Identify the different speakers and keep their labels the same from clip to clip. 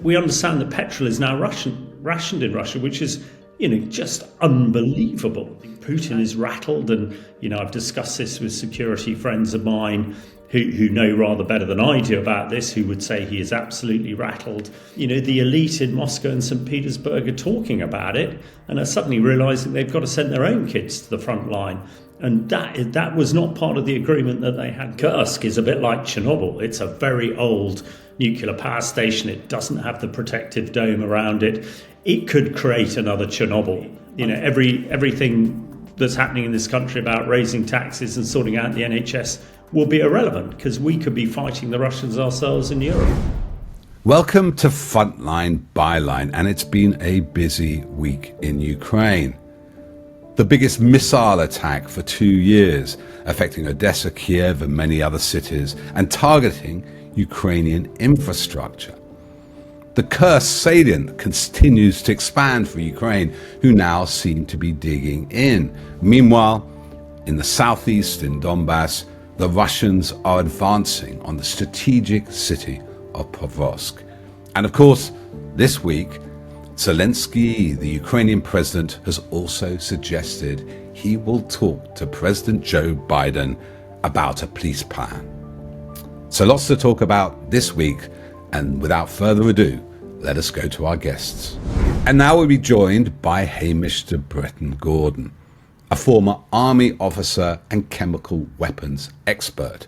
Speaker 1: we understand that petrol is now rationed in Russia, which is, just unbelievable. Putin is rattled, and, I've discussed this with security friends of mine who know rather better than I do about this, who would say he is absolutely rattled. The elite in Moscow and St. Petersburg are talking about it and are suddenly realising they've got to send their own kids to the front line. And that was not part of the agreement that they had. Kursk is a bit like Chernobyl. It's a very old nuclear power station. It doesn't have the protective dome around it. It could create another Chernobyl. Everything that's happening in this country about raising taxes and sorting out the NHS will be irrelevant, because we could be fighting the Russians ourselves in Europe.
Speaker 2: Welcome to Frontline Byline, and it's been a busy week in Ukraine. The biggest missile attack for 2 years, affecting Odessa, Kiev and many other cities, and targeting Ukrainian infrastructure. The Kursk salient continues to expand for Ukraine, who now seem to be digging in. Meanwhile, in the southeast in Donbass, the Russians are advancing on the strategic city of Pokrovsk. And of course, this week, Zelensky, the Ukrainian president, has also suggested he will talk to President Joe Biden about a peace plan. So lots to talk about this week, and without further ado, let us go to our guests. And now we'll be joined by Hamish de Bretton-Gordon, a former army officer and chemical weapons expert.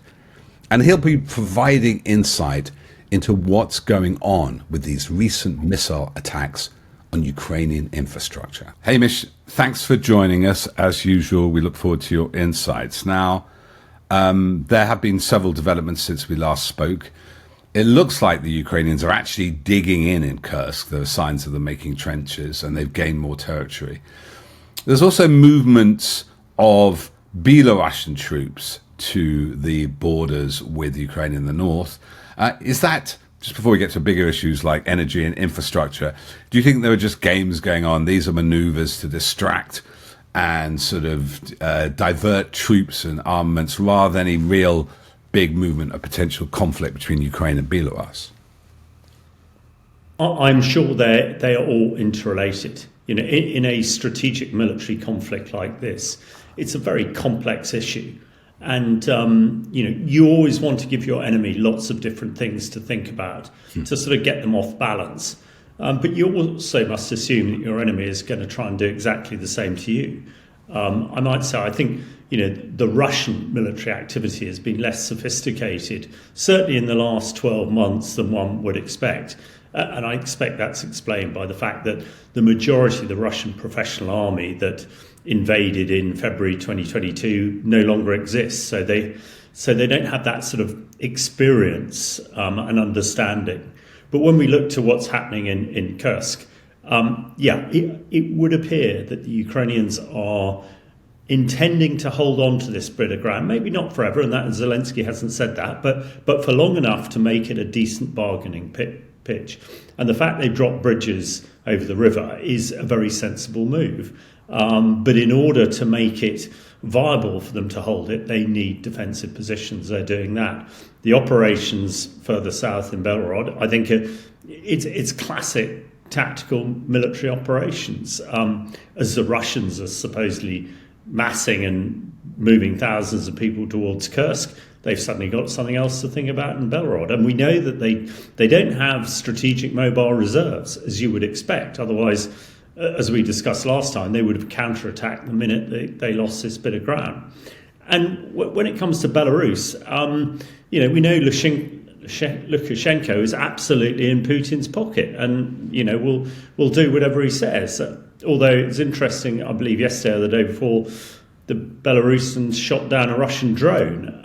Speaker 2: And he'll be providing insight into what's going on with these recent missile attacks on Ukrainian infrastructure. Hamish, thanks for joining us. As usual, we look forward to your insights. Now, there have been several developments since we last spoke. It looks like the Ukrainians are actually digging in Kursk. There are signs of them making trenches, and they've gained more territory. There's also movements of Belarusian troops to the borders with Ukraine in the north. Is that, just before we get to bigger issues like energy and infrastructure, do you think there are just games going on? These are maneuvers to distract and sort of divert troops and armaments rather than any real big movement of potential conflict between Ukraine and Belarus?
Speaker 1: I'm sure they are all interrelated. In a strategic military conflict like this, it's a very complex issue. And, you always want to give your enemy lots of different things to think about to sort of get them off balance. But you also must assume that your enemy is going to try and do exactly the same to you. I might say, I think, the Russian military activity has been less sophisticated, certainly in the last 12 months than one would expect. And I expect that's explained by the fact that the majority of the Russian professional army that invaded in February 2022 no longer exists. So they don't have that sort of experience and understanding. But when we look to what's happening in Kursk, it would appear that the Ukrainians are intending to hold on to this bit of ground, maybe not forever, and that Zelensky hasn't said that, but for long enough to make it a decent bargaining pitch. And the fact they dropped bridges over the river is a very sensible move. But in order to make it viable for them to hold it, they need defensive positions. They're doing that. The operations further south in Belgorod, I think it's classic tactical military operations. As the Russians are supposedly massing and moving thousands of people towards Kursk, they've suddenly got something else to think about in Belgorod. And we know that they don't have strategic mobile reserves, as you would expect. Otherwise, as we discussed last time, they would have counterattacked the minute they lost this bit of ground. And when it comes to Belarus, we know Lukashenko is absolutely in Putin's pocket, and will do whatever he says. Although it's interesting, I believe yesterday or the day before, the Belarusians shot down a Russian drone.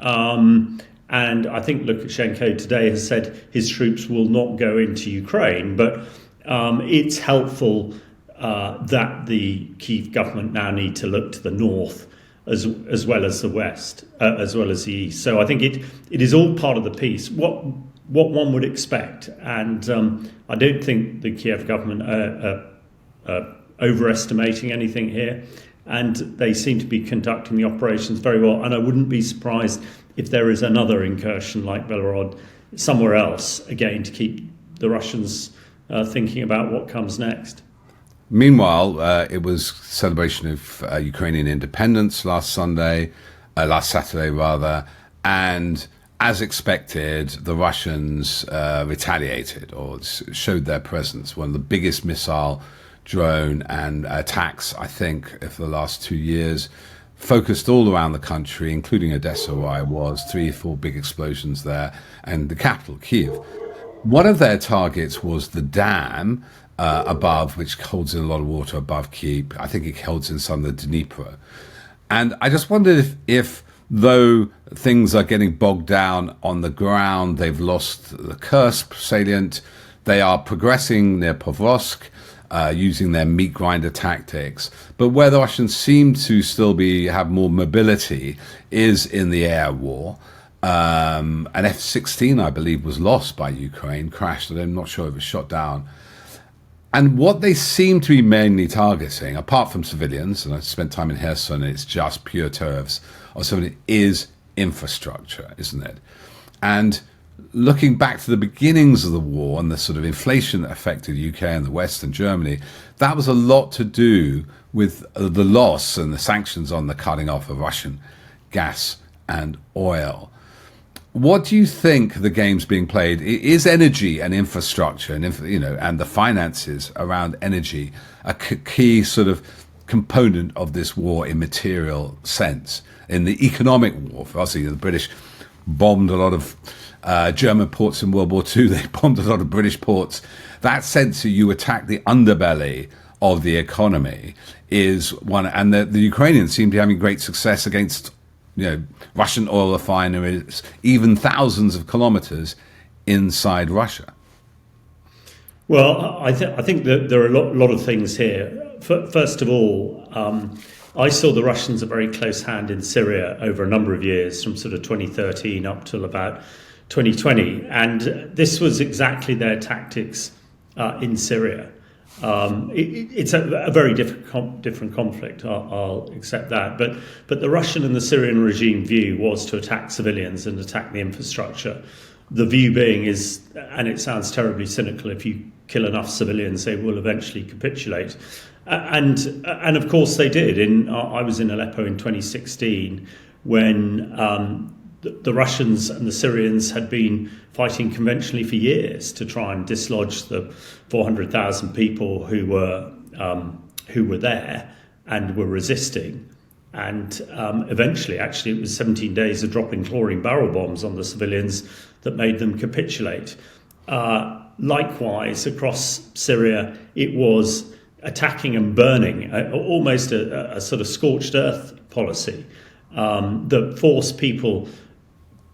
Speaker 1: And I think Lukashenko today has said his troops will not go into Ukraine. But it's helpful that the Kyiv government now need to look to the north as well as the west, as well as the east. So I think it is all part of the piece. What one would expect. And I don't think the Kiev government are overestimating anything here, and they seem to be conducting the operations very well. And I wouldn't be surprised if there is another incursion like Belgorod somewhere else, again, to keep the Russians thinking about what comes next.
Speaker 2: Meanwhile, it was celebration of Ukrainian independence last Saturday rather, and as expected, the Russians retaliated or showed their presence. One of the biggest missile, drone and attacks, I think, for the last 2 years, focused all around the country, including Odessa, where I was, 3 or 4 big explosions there, and the capital, Kiev. One of their targets was the dam above, which holds in a lot of water above Kiev. I think it holds in some of the Dnipro. And I just wondered if though things are getting bogged down on the ground, they've lost the Kursk salient, they are progressing near Pokrovsk, using their meat grinder tactics. But where the Russians seem to still have more mobility is in the air war. An F-16, I believe, was lost by Ukraine, crashed, and I'm not sure it was shot down. And what they seem to be mainly targeting, apart from civilians, and I spent time in Kherson, and it's just pure tariffs, or something, is infrastructure, isn't it? And looking back to the beginnings of the war and the sort of inflation that affected the UK and the West and Germany, that was a lot to do with the loss and the sanctions on the cutting off of Russian gas and oil. What do you think the game's being played? Is energy and infrastructure and and the finances around energy a key sort of component of this war in material sense? In the economic war, obviously the British bombed a lot of German ports in World War II. They bombed a lot of British ports. That sense that you attack the underbelly of the economy is one, and the Ukrainians seem to be having great success against Russian oil refineries, even thousands of kilometers inside Russia.
Speaker 1: Well, I think that there are a lot of things here. First of all, I saw the Russians a very close hand in Syria over a number of years, from sort of 2013 up till about 2020. And this was exactly their tactics in Syria. It's a very different conflict. I'll accept that. But the Russian and the Syrian regime view was to attack civilians and attack the infrastructure. The view being is, and it sounds terribly cynical, if you kill enough civilians, they will eventually capitulate. And of course they did. I was in Aleppo in 2016 when the Russians and the Syrians had been fighting conventionally for years to try and dislodge the 400,000 people who were there and were resisting. And eventually, actually, it was 17 days of dropping chlorine barrel bombs on the civilians that made them capitulate. Likewise, across Syria, it was attacking and burning, almost a sort of scorched earth policy that forced people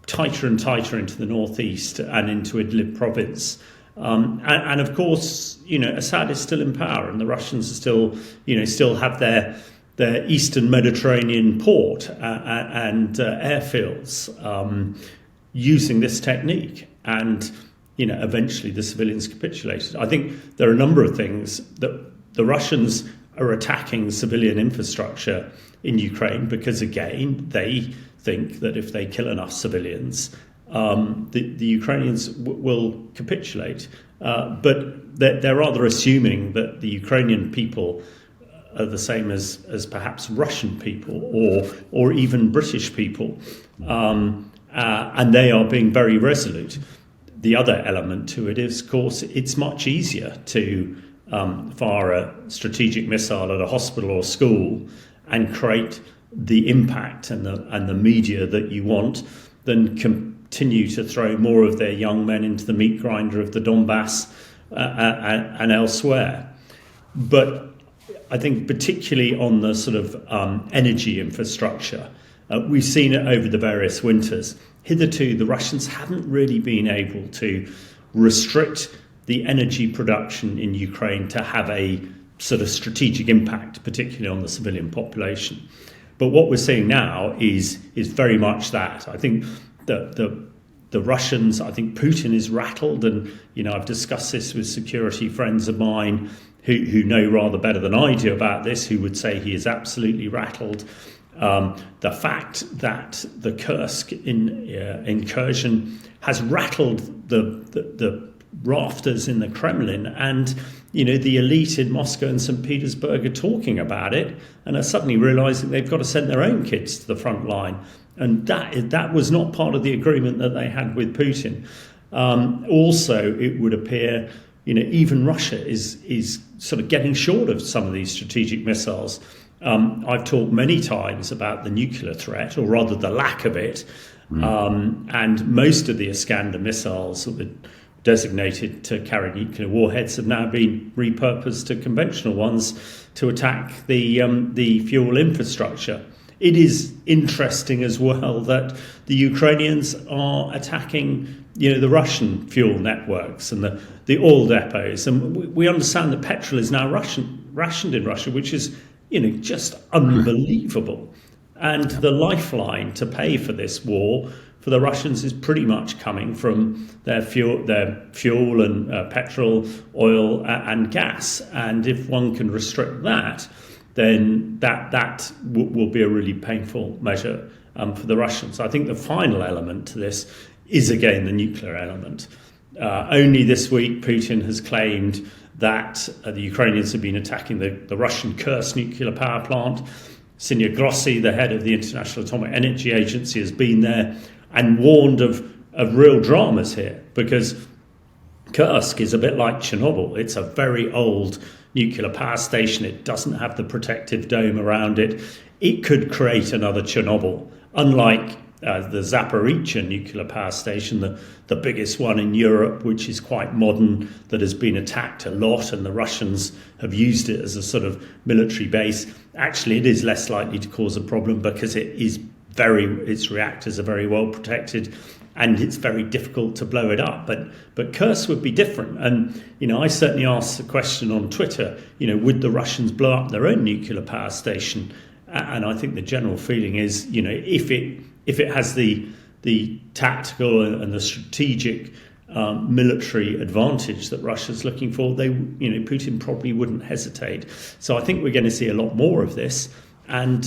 Speaker 1: tighter and tighter into the northeast and into Idlib province. And of course, Assad is still in power, and the Russians are still have their eastern Mediterranean port and airfields using this technique. And eventually the civilians capitulated. I think there are a number of things that the Russians are attacking civilian infrastructure in Ukraine because, again, they think that if they kill enough civilians, the Ukrainians will capitulate. But they're rather assuming that the Ukrainian people are the same as perhaps Russian people or even British people. And they are being very resolute. The other element to it is, of course, it's much easier to fire a strategic missile at a hospital or school and create the impact and the media that you want than continue to throw more of their young men into the meat grinder of the Donbass and elsewhere. But I think particularly on the sort of energy infrastructure, we've seen it over the various winters. Hitherto, the Russians haven't really been able to restrict the energy production in Ukraine to have a sort of strategic impact, particularly on the civilian population. But what we're seeing now is very much that. I think the Russians, I think Putin is rattled, and I've discussed this with security friends of mine who know rather better than I do about this, who would say he is absolutely rattled. The fact that the Kursk incursion has rattled the rafters in the Kremlin, and the elite in Moscow and St. Petersburg are talking about it and are suddenly realizing they've got to send their own kids to the front line. And that was not part of the agreement that they had with Putin. Also, it would appear, even Russia is sort of getting short of some of these strategic missiles. I've talked many times about the nuclear threat, or rather the lack of it. And most of the Iskander missiles that were designated to carry nuclear warheads have now been repurposed to conventional ones to attack the fuel infrastructure. It is interesting as well that the Ukrainians are attacking, the Russian fuel networks and the oil depots. And we understand that petrol is now rationed in Russia, which is, just unbelievable. And the lifeline to pay for this war for the Russians is pretty much coming from their fuel and petrol, oil and gas. And if one can restrict that, then that will be a really painful measure for the Russians. I think the final element to this is, again, the nuclear element. Only this week, Putin has claimed that the Ukrainians have been attacking the Russian Kursk nuclear power plant. Sinya Grossi, the head of the International Atomic Energy Agency, has been there and warned of real dramas here, because Kursk is a bit like Chernobyl. It's a very old nuclear power station. It doesn't have the protective dome around it. It could create another Chernobyl, unlike the Zaporizhzhia nuclear power station, the biggest one in Europe, which is quite modern, that has been attacked a lot, and the Russians have used it as a sort of military base. Actually, it is less likely to cause a problem because its reactors are very well protected, and it's very difficult to blow it up. But Kursk would be different. And, I certainly asked the question on Twitter, would the Russians blow up their own nuclear power station? And I think the general feeling is, if it has the tactical and the strategic military advantage that Russia's looking for, Putin probably wouldn't hesitate. So I think we're going to see a lot more of this. And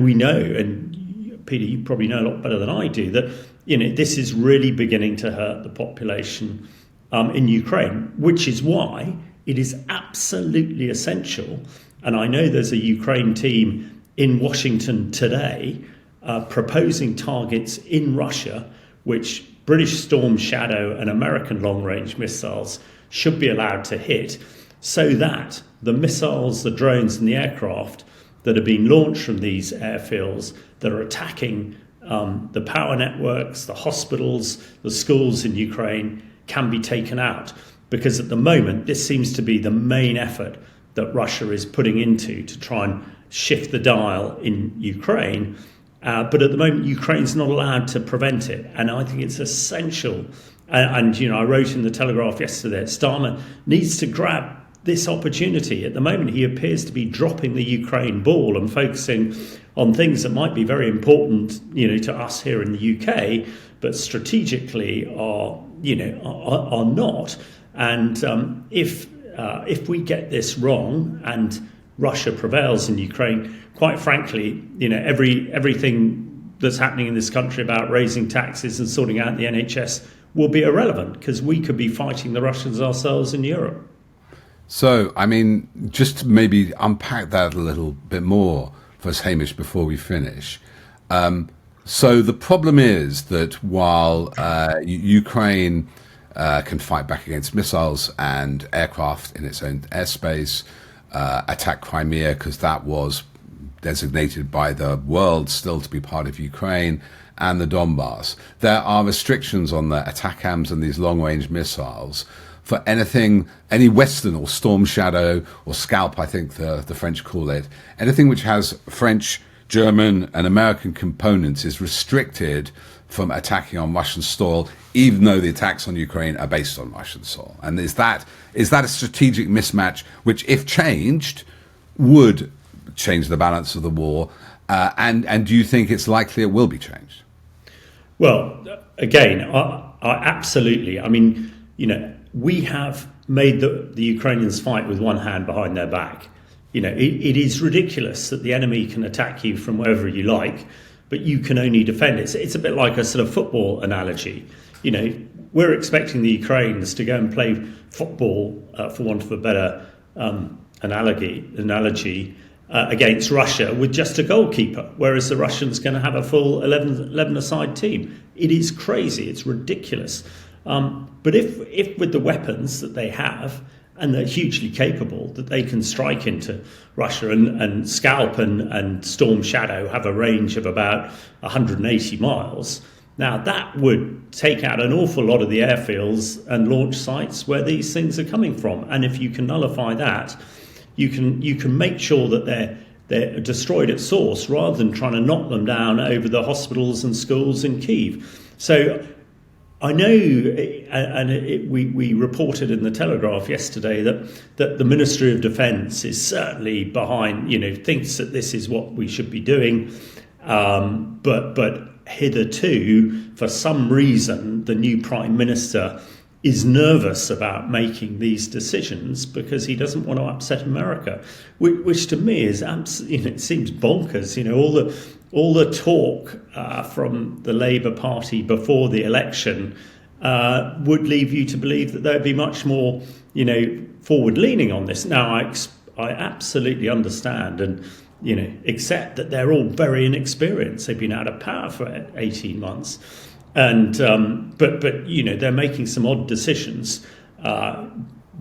Speaker 1: we know, and Peter, you probably know a lot better than I do, that this is really beginning to hurt the population in Ukraine, which is why it is absolutely essential. And I know there's a Ukraine team in Washington today proposing targets in Russia, which British Storm Shadow and American long-range missiles should be allowed to hit, so that the missiles, the drones and the aircraft that are being launched from these airfields that are attacking the power networks, the hospitals, the schools in Ukraine can be taken out. Because at the moment, this seems to be the main effort that Russia is putting into to try and shift the dial in Ukraine. But at the moment, Ukraine's not allowed to prevent it. And I think it's essential. And I wrote in the Telegraph yesterday, Starmer needs to grab this opportunity. At the moment, he appears to be dropping the Ukraine ball and focusing on things that might be very important, to us here in the UK, but strategically are not. And if we get this wrong and Russia prevails in Ukraine, quite frankly, everything that's happening in this country about raising taxes and sorting out the NHS will be irrelevant, because we could be fighting the Russians ourselves in Europe.
Speaker 2: So, just to maybe unpack that a little bit more for us, Hamish, before we finish. So the problem is that while Ukraine can fight back against missiles and aircraft in its own airspace, attack Crimea because that was designated by the world still to be part of Ukraine, and the Donbass, there are restrictions on the ATACMS and these long-range missiles for any Western or Storm Shadow or Scalp, I think the French call it, anything which has French, German and American components is restricted from attacking on Russian soil, even though the attacks on Ukraine are based on Russian soil. And is that a strategic mismatch which, if changed, would change the balance of the war? And do you think it's likely it will be changed? Well,
Speaker 1: again, I absolutely. We have made the Ukrainians fight with one hand behind their back. It is ridiculous that the enemy can attack you from wherever you like, but you can only defend it. It's a bit like a sort of football analogy. we're expecting the Ukrainians to go and play football, for want of a better analogy, against Russia with just a goalkeeper, whereas the Russians are going to have a full 11-a-side team. It is crazy. It's ridiculous. But if with the weapons that they have, and they're hugely capable, that they can strike into Russia and Scalp and Storm Shadow have a range of about 180 miles. Now, that would take out an awful lot of the airfields and launch sites where these things are coming from. And if you can nullify that, you can make sure that they're destroyed at source rather than trying to knock them down over the hospitals and schools in Kyiv. So I know, and we reported in the Telegraph yesterday that the Ministry of Defence is certainly behind, thinks that this is what we should be doing, but hitherto, for some reason, the new Prime Minister is nervous about making these decisions because he doesn't want to upset America, which to me is absolutely, it seems bonkers. All the talk from the Labour Party before the election would leave you to believe that they'd be much more, forward-leaning on this. Now, I absolutely understand and accept that they're all very inexperienced. They've been out of power for 18 months, and but they're making some odd decisions. The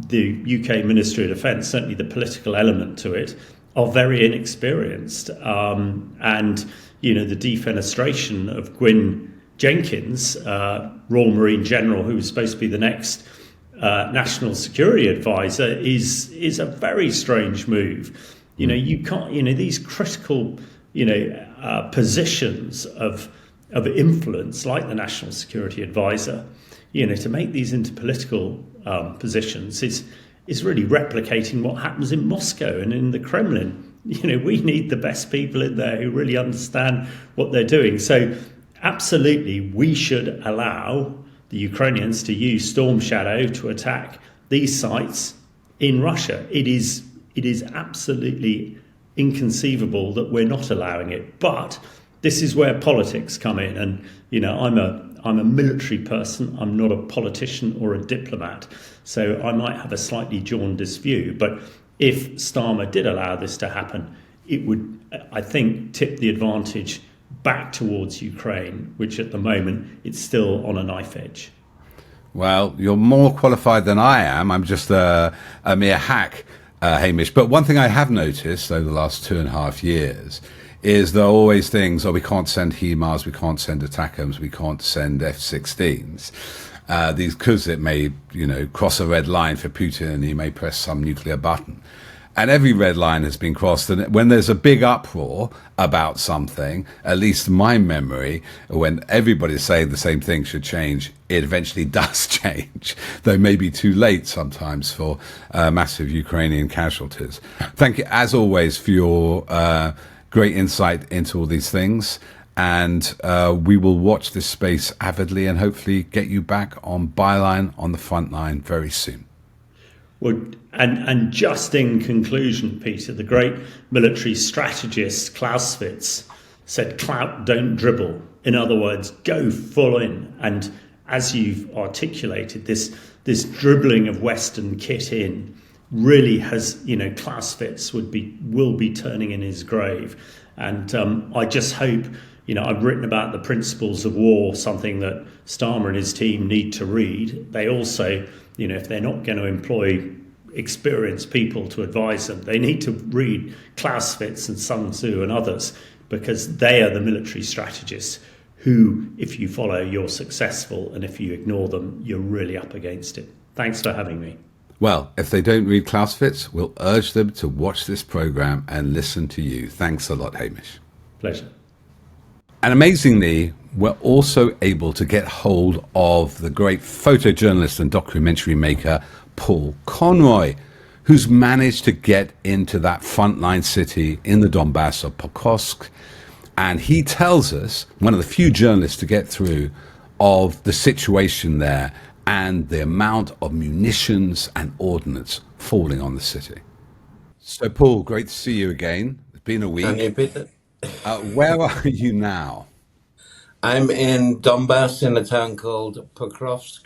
Speaker 1: UK Ministry of Defence, certainly the political element to it, are very inexperienced, and the defenestration of Gwyn Jenkins, Royal Marine General, who was supposed to be the next National Security Advisor, is a very strange move. You can't, these critical, positions of influence like the National Security Advisor, to make these into political positions is really replicating what happens in Moscow and in the Kremlin. We need the best people in there who really understand what they're doing. So absolutely, we should allow the Ukrainians to use Storm Shadow to attack these sites in Russia. It is absolutely inconceivable that we're not allowing it. But this is where politics come in. And, I'm a military person. I'm not a politician or a diplomat. So I might have a slightly jaundiced view. But if Starmer did allow this to happen, it would, I think, tip the advantage back towards Ukraine, which at the moment it's still on a knife edge.
Speaker 2: Well, you're more qualified than I am. I'm just a mere hack, Hamish. But one thing I have noticed over the last 2.5 years is there are always things, we can't send HIMARS, we can't send ATACMS, we can't send F-16s. These, because it may, cross a red line for Putin and he may press some nuclear button. And every red line has been crossed. And when there's a big uproar about something, at least my memory, when everybody's saying the same thing should change, it eventually does change, though maybe too late sometimes for massive Ukrainian casualties. Thank you, as always, for your great insight into all these things. And we will watch this space avidly and hopefully get you back on Byline on the front line very soon.
Speaker 1: Well, and just in conclusion, Peter, the great military strategist Clausewitz said, "Clout, don't dribble." In other words, go full in. And as you've articulated, this dribbling of Western kit in really has, Clausewitz will be turning in his grave. And I just hope, I've written about the Principles of War, something that Starmer and his team need to read. They also, if they're not going to employ experienced people to advise them, they need to read Clausewitz and Sun Tzu and others, because they are the military strategists who, if you follow, you're successful, and if you ignore them, you're really up against it. Thanks for having me.
Speaker 2: Well, if they don't read Clausewitz, we'll urge them to watch this program and listen to you. Thanks a lot, Hamish.
Speaker 1: Pleasure.
Speaker 2: And amazingly, we're also able to get hold of the great photojournalist and documentary maker, Paul Conroy, who's managed to get into that frontline city in the Donbass of Pokrovsk. And he tells us, one of the few journalists to get through, of the situation there and the amount of munitions and ordnance falling on the city. So, Paul, great to see you again. It's been a week.
Speaker 3: Can you repeat it?
Speaker 2: Where are you now?
Speaker 3: I'm in Donbass in a town called Pokrovsk,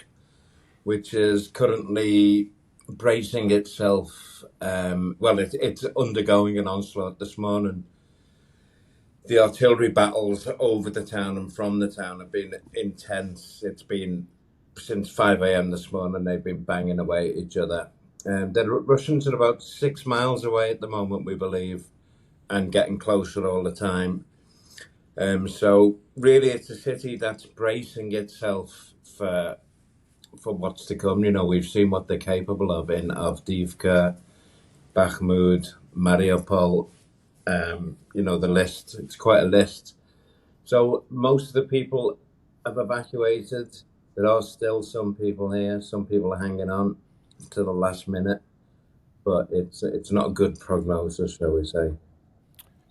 Speaker 3: which is currently bracing itself. It's undergoing an onslaught this morning. The artillery battles over the town and from the town have been intense. It's been since 5 a.m. this morning. They've been banging away at each other. The Russians are about 6 miles away at the moment, we believe, and getting closer all the time. So really, it's a city that's bracing itself for what's to come. You know, we've seen what they're capable of in Avdiivka, Bakhmut, Mariupol. You know, the list, it's quite a list. So most of the people have evacuated. There are still some people here. Some people are hanging on to the last minute, but it's not a good prognosis, shall we say.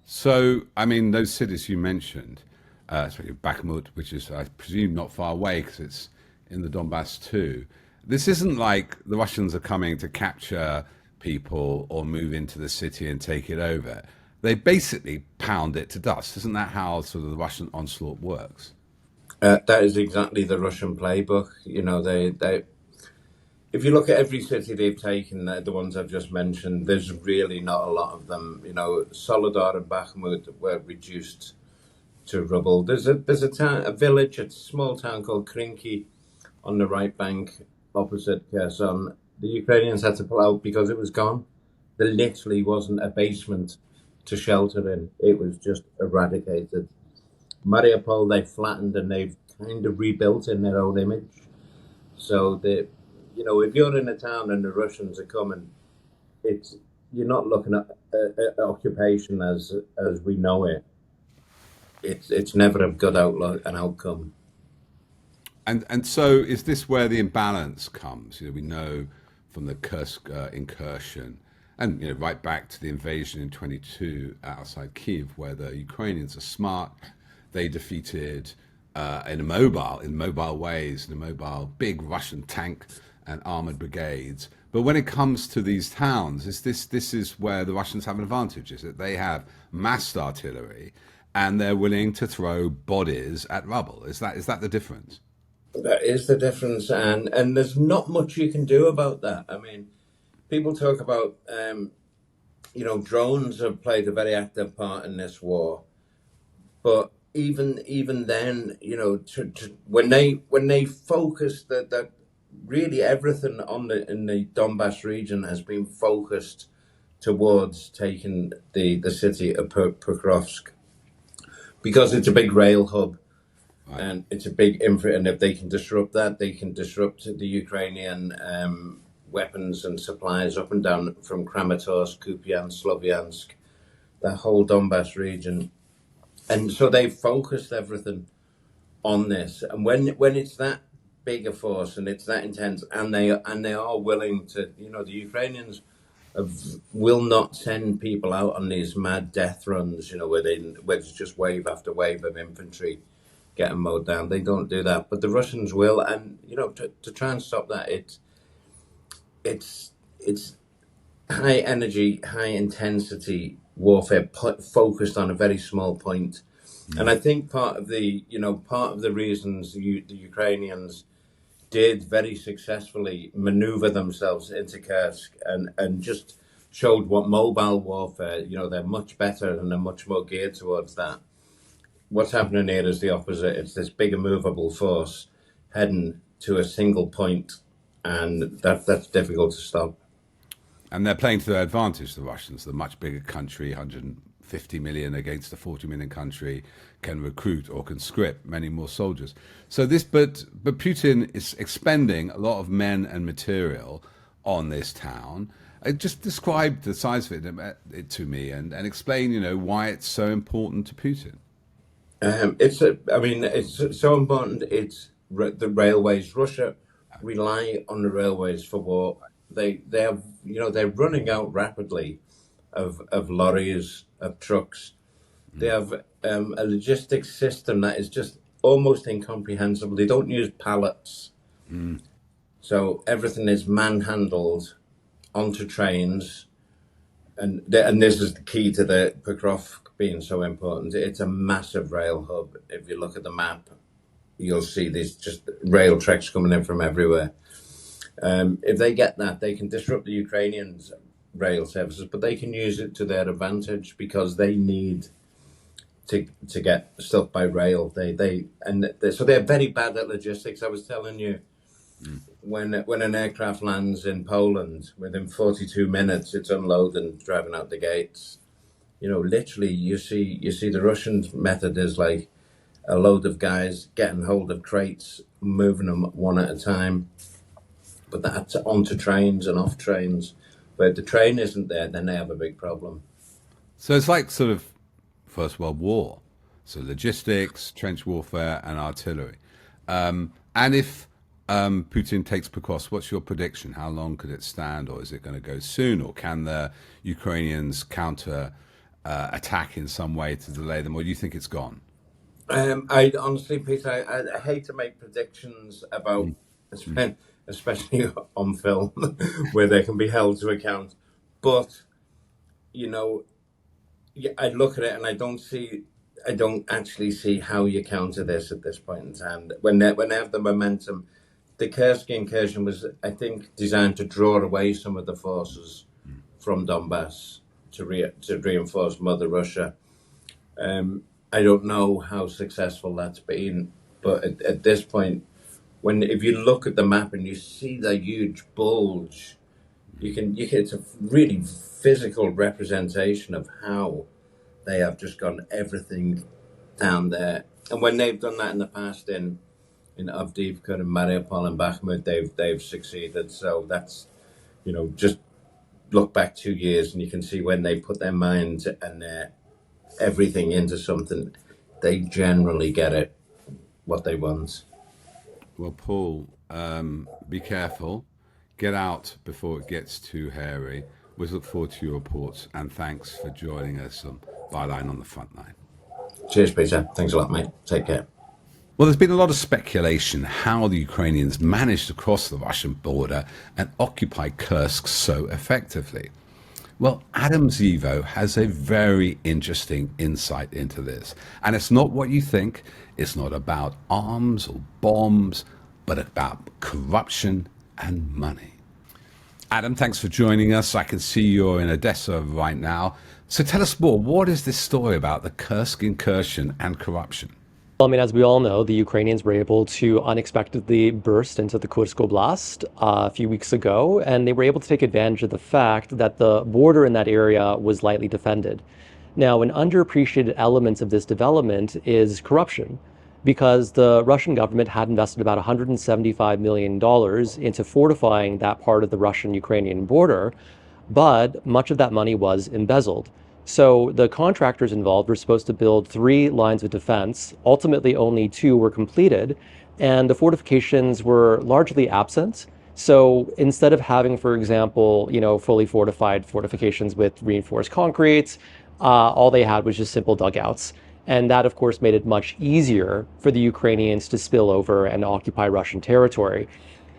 Speaker 2: So, I mean, those cities you mentioned, especially Bakhmut, which is, I presume, not far away because it's in the Donbass too. This isn't like the Russians are coming to capture people or move into the city and take it over. They basically pound it to dust. Isn't that how sort of the Russian onslaught works?
Speaker 3: That is exactly the Russian playbook. You know, they if you look at every city they've taken, the ones I've just mentioned, there's really not a lot of them. You know, Soledar and Bakhmut were reduced to rubble. There's a town, a village, a small town called Krinky on the right bank opposite Kherson. The Ukrainians had to pull out because it was gone. There literally wasn't a basement to shelter in. It was just eradicated. Mariupol, they flattened and they've kind of rebuilt in their own image. So you know, if you're in a town and the Russians are coming, you're not looking at occupation as we know it. It's never a good outcome.
Speaker 2: And so is this where the imbalance comes? You know, we know from the Kursk incursion, and you know, right back to the invasion in 22 outside Kyiv, where the Ukrainians are smart. They defeated in mobile ways, in a mobile big Russian tank and armored brigades. But when it comes to these towns, this is where the Russians have an advantage, is that they have massed artillery and they're willing to throw bodies at rubble. Is that the difference?
Speaker 3: That is the difference, and there's not much you can do about that. I mean, people talk about, you know, drones have played a very active part in this war, but even then, you know, when they focus that really everything in the Donbass region has been focused towards taking the city of Pokrovsk because it's a big rail hub. Right. And it's a big infra, and if they can disrupt that, they can disrupt the Ukrainian weapons and supplies up and down from Kramatorsk, Kupiansk, Slovyansk, the whole Donbass region. And so they focused everything on this. And when it's that big a force and it's that intense, and they are willing to, you know, the Ukrainians will not send people out on these mad death runs, you know, where it's just wave after wave of infantry getting mowed down. They don't do that, but the Russians will. And you know, to try and stop that, it's high energy, high intensity warfare focused on a very small point. And I think part of the reasons the Ukrainians did very successfully maneuver themselves into Kursk and just showed what mobile warfare, you know, they're much better and they're much more geared towards that. What's happening here is the opposite. It's this big immovable force heading to a single point, and that's difficult to stop.
Speaker 2: And they're playing to their advantage, the Russians. The much bigger country, 150 million against a 40 million country, can recruit or conscript many more soldiers. So but Putin is expending a lot of men and material on this town. Just describe the size of it to me and explain, you know, why it's so important to Putin.
Speaker 3: It's so important. It's the railways. Russia rely on the railways for war. They have, you know, they're running out rapidly of lorries, of trucks. They have a logistics system that is just almost incomprehensible. They don't use pallets. So everything is manhandled onto trains. And this is the key to the Pokrovsk being so important. It's a massive rail hub. If you look at the map, you'll see these just rail tracks coming in from everywhere. If they get that, they can disrupt the Ukrainians' rail services, but they can use it to their advantage because they need to get stuff by rail. So they're very bad at logistics. I was telling you, when an aircraft lands in Poland, within 42 minutes, it's unloading and driving out the gates. Literally, you see the Russian method is like a load of guys getting hold of crates, moving them one at a time, but that's onto trains and off trains. But if the train isn't there, then they have a big problem.
Speaker 2: So it's like sort of First World War. So logistics, trench warfare, and artillery. And if Putin takes Pokrovsk, what's your prediction? How long could it stand, or is it going to go soon? Or can the Ukrainians counter attack in some way to delay them, or do you think it's gone?
Speaker 3: I honestly, Peter, I hate to make predictions about, especially on film, where they can be held to account. But I look at it and I don't actually see how you counter this at this point in time. When they have the momentum, the Kursk incursion was, I think, designed to draw away some of the forces from Donbass to reinforce Mother Russia. I don't know how successful that's been, but at this point, if you look at the map and you see the huge bulge, it's a really physical representation of how they have just gotten everything down there. And when they've done that in the past in Avdiivka and Mariupol and Bakhmut, they've succeeded. So that's, just look back 2 years and you can see when they put their minds and their everything into something, they generally get it, what they want.
Speaker 2: Well, Paul, be careful. Get out before it gets too hairy. We look forward to your reports, and thanks for joining us on Byline on the Frontline.
Speaker 3: Cheers, Peter. Thanks a lot, mate. Take care.
Speaker 2: Well, there's been a lot of speculation how the Ukrainians managed to cross the Russian border and occupy Kursk so effectively. Well, Adam Zivo has a very interesting insight into this. And it's not what you think. It's not about arms or bombs, but about corruption and money. Adam, thanks for joining us. I can see you're in Odessa right now. So tell us more. What is this story about the Kursk incursion and corruption?
Speaker 4: Well, I mean, as we all know, the Ukrainians were able to unexpectedly burst into the Kursk Oblast a few weeks ago, and they were able to take advantage of the fact that the border in that area was lightly defended. Now, an underappreciated element of this development is corruption, because the Russian government had invested about $175 million into fortifying that part of the Russian-Ukrainian border, but much of that money was embezzled. So the contractors involved were supposed to build 3 lines of defense. Ultimately, only 2 were completed, and the fortifications were largely absent. So instead of having, for example, fully fortified fortifications with reinforced concrete, all they had was just simple dugouts. And that, of course, made it much easier for the Ukrainians to spill over and occupy Russian territory.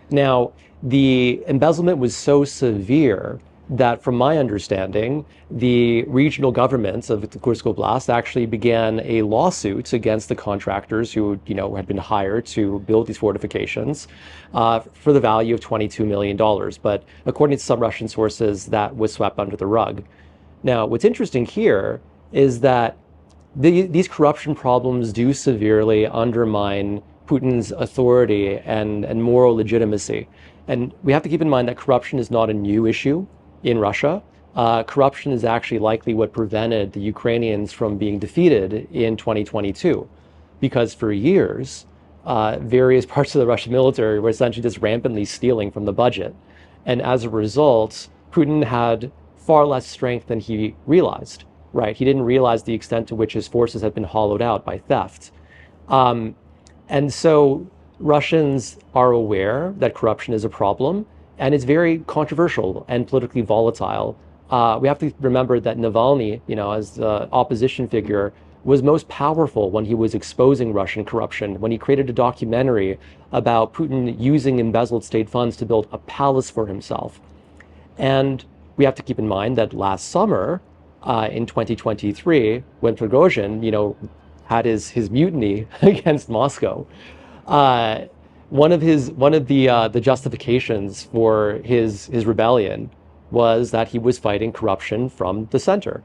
Speaker 4: Now, the embezzlement was so severe that, from my understanding, the regional governments of the Kursk Oblast actually began a lawsuit against the contractors who, had been hired to build these fortifications for the value of $22 million. But according to some Russian sources, that was swept under the rug. Now, what's interesting here is that these corruption problems do severely undermine Putin's authority and moral legitimacy. And we have to keep in mind that corruption is not a new issue in Russia. Corruption is actually likely what prevented the Ukrainians from being defeated in 2022, because for years, various parts of the Russian military were essentially just rampantly stealing from the budget. And as a result, Putin had far less strength than he realized, right? He didn't realize the extent to which his forces had been hollowed out by theft. And so Russians are aware that corruption is a problem, and it's very controversial and politically volatile. We have to remember that Navalny, as the opposition figure, was most powerful when he was exposing Russian corruption, when he created a documentary about Putin using embezzled state funds to build a palace for himself. And we have to keep in mind that last summer, in 2023, when Prigozhin, had his mutiny against Moscow, One of the justifications for his rebellion was that he was fighting corruption from the center.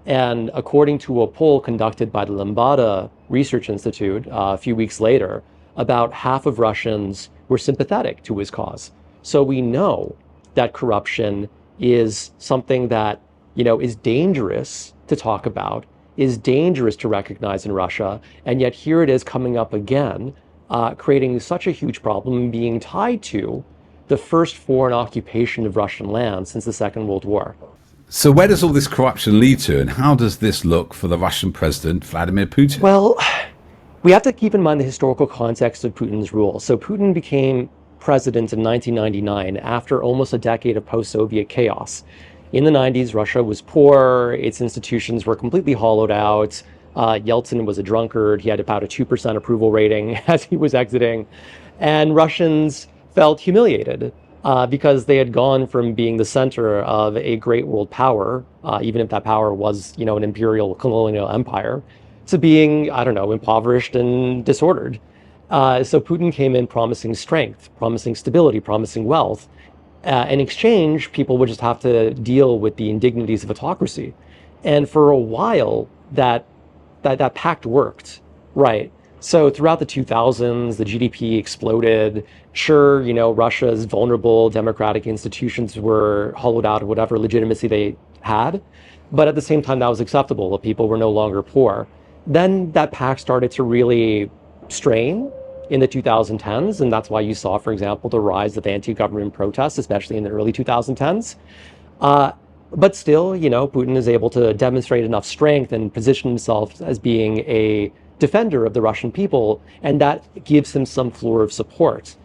Speaker 4: And according to a poll conducted by the Lambda Research Institute a few weeks later, about half of Russians were sympathetic to his cause. So we know that corruption is something that, is dangerous to talk about, is dangerous to recognize in Russia, and yet here it is coming up again, creating such a huge problem, being tied to the first foreign occupation of Russian land since the Second World War.
Speaker 2: So where does all this corruption lead to, and how does this look for the Russian president, Vladimir Putin?
Speaker 4: Well, we have to keep in mind the historical context of Putin's rule. So Putin became president in 1999 after almost a decade of post-Soviet chaos. In the 90s, Russia was poor, its institutions were completely hollowed out. Yeltsin was a drunkard. He had about a 2% approval rating as he was exiting. And Russians felt humiliated because they had gone from being the center of a great world power, even if that power was, an imperial colonial empire, to being, impoverished and disordered. So Putin came in promising strength, promising stability, promising wealth. In exchange, people would just have to deal with the indignities of autocracy. And for a while, that pact worked, right? So throughout the 2000s, the GDP exploded. Sure, Russia's vulnerable democratic institutions were hollowed out of whatever legitimacy they had. But at the same time, that was acceptable. The people were no longer poor. Then that pact started to really strain in the 2010s. And that's why you saw, for example, the rise of anti-government protests, especially in the early 2010s. But still, Putin is able to demonstrate enough strength and position himself as being a defender of the Russian people, and that gives him some floor of support.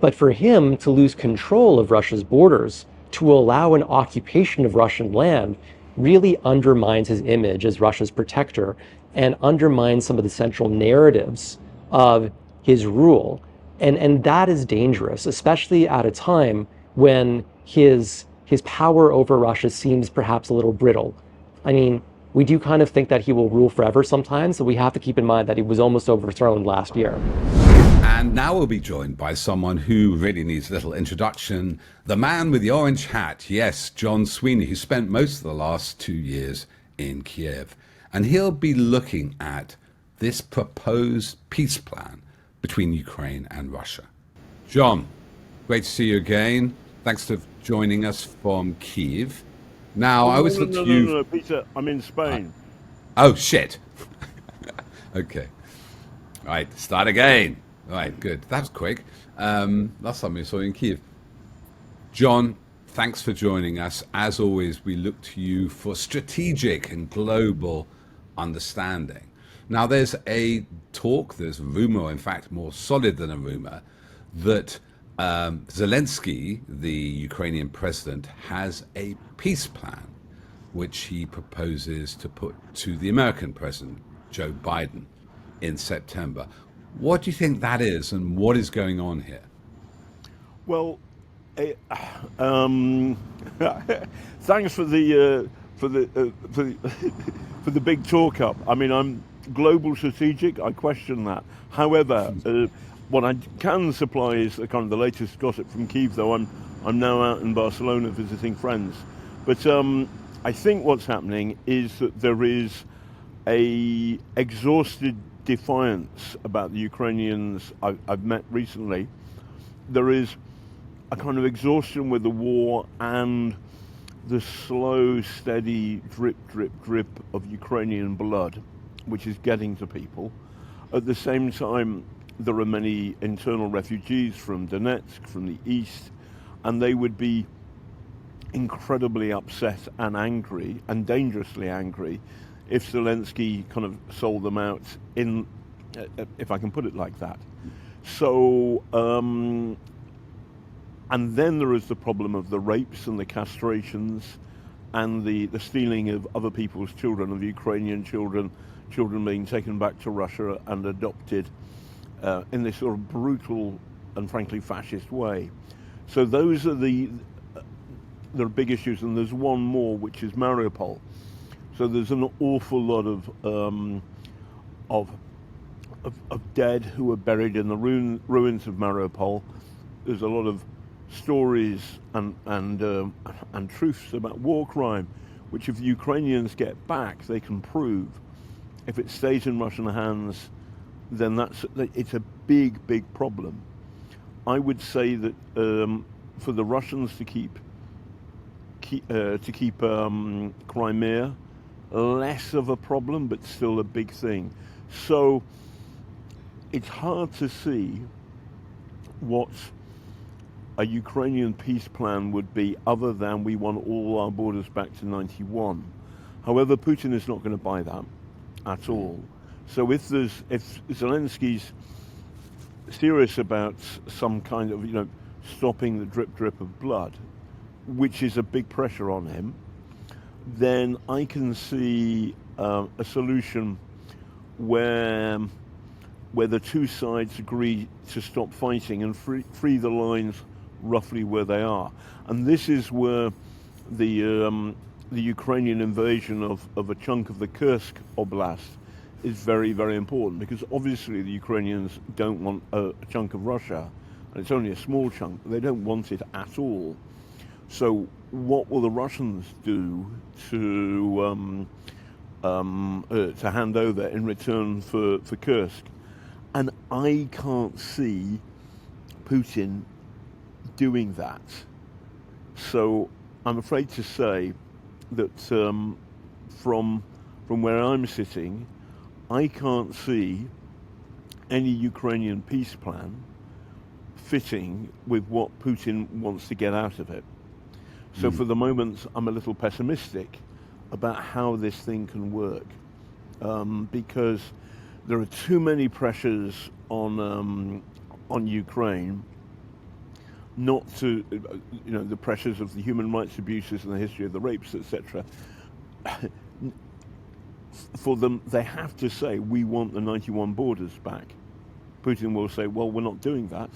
Speaker 4: But for him to lose control of Russia's borders, to allow an occupation of Russian land, really undermines his image as Russia's protector and undermines some of the central narratives of his rule. And that is dangerous, especially at a time when his power over Russia seems perhaps a little brittle. I mean, we do kind of think that he will rule forever sometimes, so we have to keep in mind that he was almost overthrown last year.
Speaker 2: And now we'll be joined by someone who really needs a little introduction. The man with the orange hat, yes, John Sweeney, who spent most of the last 2 years in Kiev. And he'll be looking at this proposed peace plan between Ukraine and Russia. John, great to see you again. Thanks for joining us from Kiev. Now, I always look to you...
Speaker 5: No, Peter, I'm in Spain.
Speaker 2: Oh, shit. Okay. Right, start again. Right, good. That was quick. Last time we saw you in Kiev. John, thanks for joining us. As always, we look to you for strategic and global understanding. Now, there's a talk, there's a rumor, in fact, more solid than a rumor, that Zelensky, the Ukrainian president, has a peace plan which he proposes to put to the American president, Joe Biden, in September. What do you think that is, and what is going on here?
Speaker 5: Well, thanks for the for the big talk up. I mean, I'm global strategic. I question that. However, what I can supply is the kind of the latest gossip from Kyiv, though I'm now out in Barcelona visiting friends. But I think what's happening is that there is a exhausted defiance about the Ukrainians I've met recently. There is a kind of exhaustion with the war and the slow, steady drip, drip, drip of Ukrainian blood, which is getting to people. At the same time, there are many internal refugees from Donetsk, from the east, and they would be incredibly upset and angry, and dangerously angry, if Zelensky kind of sold them out in, if I can put it like that. So, and then there is the problem of the rapes and the castrations and the stealing of other people's children, of Ukrainian children being taken back to Russia and adopted in this sort of brutal and frankly fascist way. So those are the big issues, and there's one more, which is Mariupol. So there's an awful lot of of dead who are buried in the ruins of Mariupol. There's a lot of stories and truths about war crime, which if the Ukrainians get back, they can prove. If it stays in Russian hands, then it's a big problem. I would say that for the Russians to keep Crimea, less of a problem, but still a big thing. So it's hard to see what a Ukrainian peace plan would be other than we want all our borders back to 91. However, Putin is not going to buy that at all. So if Zelensky's serious about some kind of, stopping the drip of blood, which is a big pressure on him, then I can see a solution where the two sides agree to stop fighting and free the lines roughly where they are. And this is where the Ukrainian invasion of a chunk of the Kursk Oblast is very, very important, because obviously the Ukrainians don't want a chunk of Russia, and it's only a small chunk. They don't want it at all. So what will the Russians do to hand over in return for Kursk? And I can't see Putin doing that. So I'm afraid to say that from where I'm sitting, I can't see any Ukrainian peace plan fitting with what Putin wants to get out of it. So for the moment, I'm a little pessimistic about how this thing can work, because there are too many pressures on Ukraine, not to, the pressures of the human rights abuses and the history of the rapes, etc. For them, they have to say, we want the 91 borders back. Putin will say, well, we're not doing that.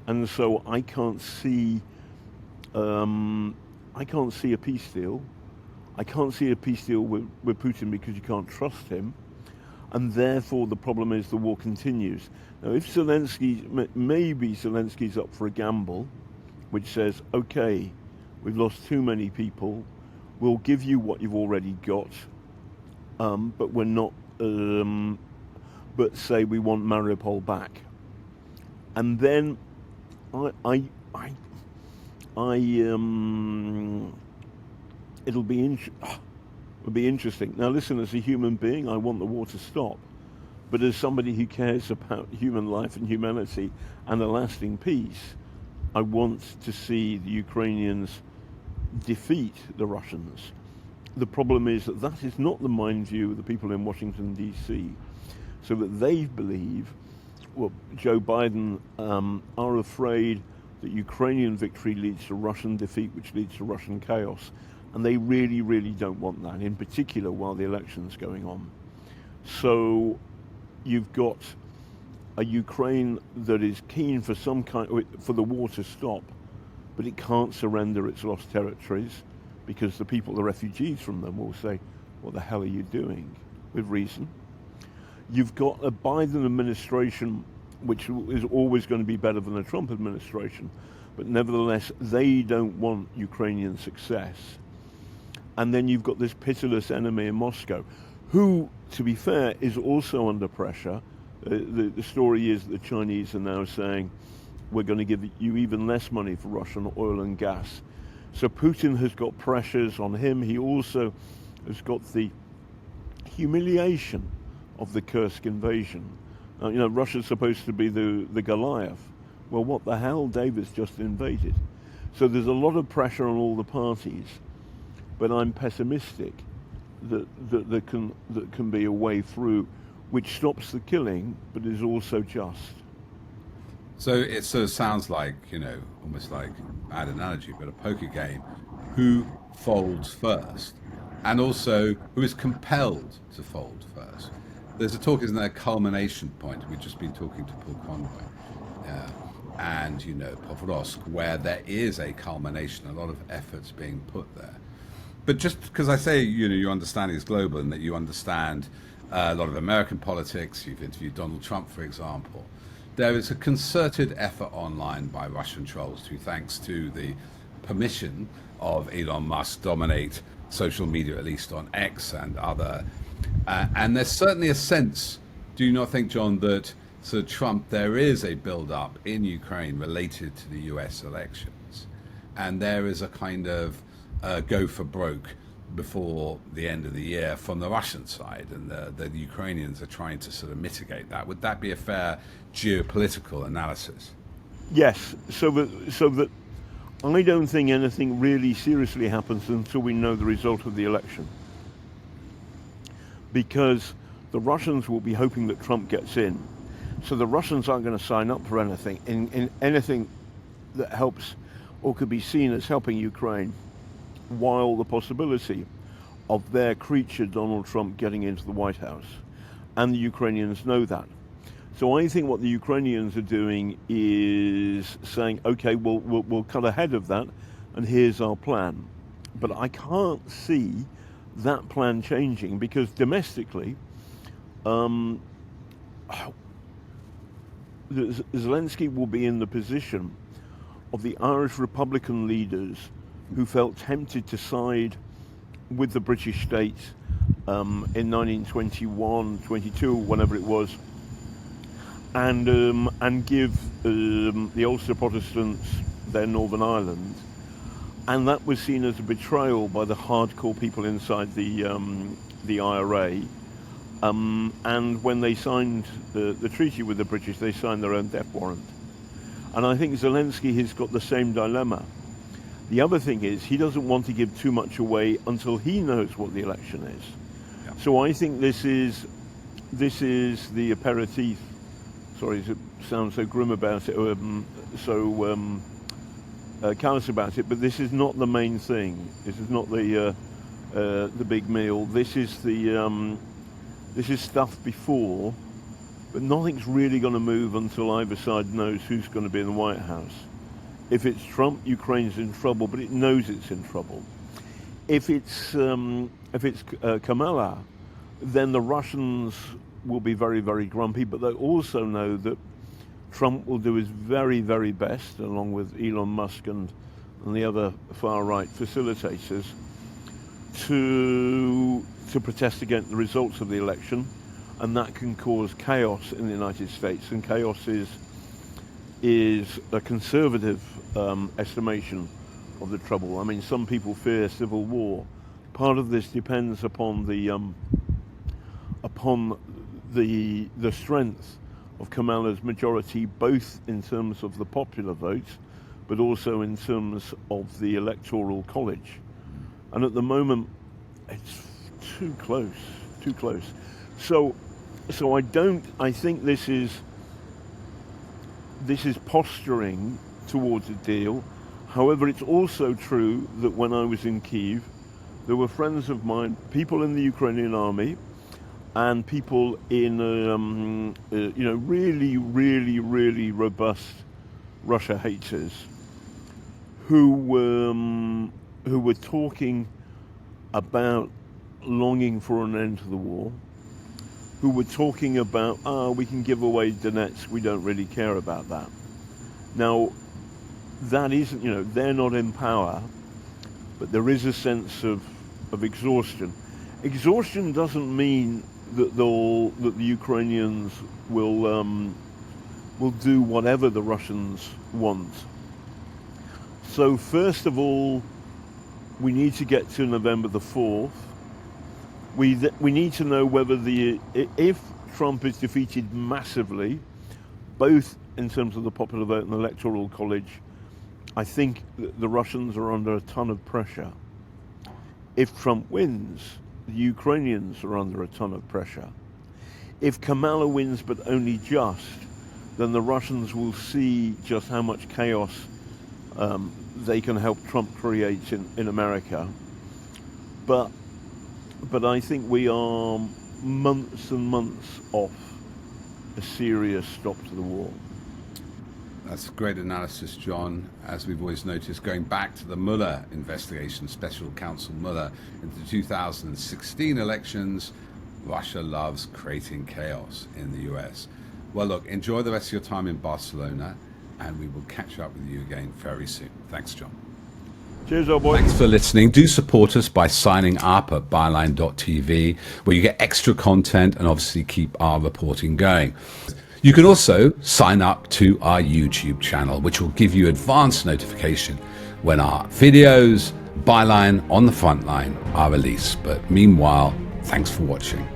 Speaker 5: And so I can't see a peace deal. I can't see a peace deal with Putin because you can't trust him. And therefore the problem is the war continues. Now if maybe Zelensky's up for a gamble, which says, okay, we've lost too many people, we'll give you what you've already got, but we're not, but say we want Mariupol back. And then it'll be interesting. Now listen, as a human being, I want the war to stop. But as somebody who cares about human life and humanity and a lasting peace, I want to see the Ukrainians defeat the Russians. The problem is that is not the mind view of the people in Washington, D.C. So that they believe, well, Joe Biden are afraid that Ukrainian victory leads to Russian defeat, which leads to Russian chaos. And they really, really don't want that, in particular while the election's going on. So you've got a Ukraine that is keen for for the war to stop, but it can't surrender its lost territories because the refugees from them will say, what the hell are you doing? With reason. You've got a Biden administration which is always going to be better than a Trump administration, but nevertheless, they don't want Ukrainian success. And then you've got this pitiless enemy in Moscow, who, to be fair, is also under pressure. The story is that the Chinese are now saying, we're going to give you even less money for Russian oil and gas. So Putin has got pressures on him. He also has got the humiliation of the Kursk invasion. Russia's supposed to be the Goliath. Well, what the hell? David's just invaded. So there's a lot of pressure on all the parties. But I'm pessimistic that can be a way through which stops the killing, but is also just.
Speaker 2: So it sort of sounds like, almost like, bad analogy, but a poker game. Who folds first? And also, who is compelled to fold first? There's a talk, isn't there, a culmination point? We've just been talking to Paul Conroy and, Pavlovsk, where there is a culmination, a lot of efforts being put there. But just because I say, your understanding is global and that you understand a lot of American politics. You've interviewed Donald Trump, for example. There is a concerted effort online by Russian trolls who, thanks to the permission of Elon Musk, dominate social media, at least on X and other. And there's certainly a sense, do you not think, John, that Sir Trump, there is a build-up in Ukraine related to the US elections, and there is a kind of go for broke before the end of the year from the Russian side, and the Ukrainians are trying to sort of mitigate that. Would that be a fair geopolitical analysis?
Speaker 5: Yes, so that I don't think anything really seriously happens until we know the result of the election, because the Russians will be hoping that Trump gets in. So the Russians aren't going to sign up for anything in anything that helps or could be seen as helping Ukraine, while the possibility of their creature Donald Trump getting into the White House, and the Ukrainians know that. So I think what the Ukrainians are doing is saying, okay, we'll cut ahead of that, and here's our plan. But I can't see that plan changing, because domestically, Zelensky will be in the position of the Irish Republican leaders who felt tempted to side with the British state in 1921, 22, whenever it was, and give the Ulster Protestants their Northern Ireland, and that was seen as a betrayal by the hardcore people inside the IRA. And when they signed the treaty with the British, they signed their own death warrant. And I think Zelensky has got the same dilemma. The other thing is, he doesn't want to give too much away until he knows what the election is. Yeah. So I think this is the aperitif. Sorry to sound so grim about it, callous about it, but this is not the main thing. This is not the big meal. This is stuff before, but nothing's really going to move until either side knows who's going to be in the White House. If it's Trump, Ukraine's in trouble, but it knows it's in trouble. If it's Kamala, then the Russians will be very, very grumpy, but they also know that Trump will do his very, very best, along with Elon Musk and the other far-right facilitators, to protest against the results of the election, and that can cause chaos in the United States. And chaos is a conservative estimation of the trouble. I mean, some people fear civil war. Part of this depends upon the strength of Kamala's majority, both in terms of the popular vote, but also in terms of the electoral college. And at the moment, it's too close. So I think this is posturing towards a deal. However, it's also true that when I was in Kyiv, there were friends of mine, people in the Ukrainian army, and people in really, really, really robust Russia haters who were talking about longing for an end to the war, who were talking about, we can give away Donetsk, we don't really care about that. Now, that isn't, they're not in power, but there is a sense of exhaustion. Exhaustion doesn't mean that the Ukrainians will do whatever the Russians want. So first of all, we need to get to November the 4th. We need to know whether if Trump is defeated massively, both in terms of the popular vote and the electoral college, I think the Russians are under a ton of pressure. If Trump wins, the Ukrainians are under a ton of pressure. If Kamala wins, but only just, then the Russians will see just how much chaos they can help Trump create in America. But I think we are months and months off a serious stop to the war.
Speaker 2: That's great analysis, John. As we've always noticed, going back to the Mueller investigation, Special Counsel Mueller, into the 2016 elections, Russia loves creating chaos in the US. Well, look, enjoy the rest of your time in Barcelona, and we will catch up with you again very soon. Thanks, John.
Speaker 5: Cheers, old boy.
Speaker 2: Thanks for listening. Do support us by signing up at byline.tv, where you get extra content and obviously keep our reporting going. You can also sign up to our YouTube channel, which will give you advanced notification when our videos, Byline on the Frontline, are released. But meanwhile, thanks for watching.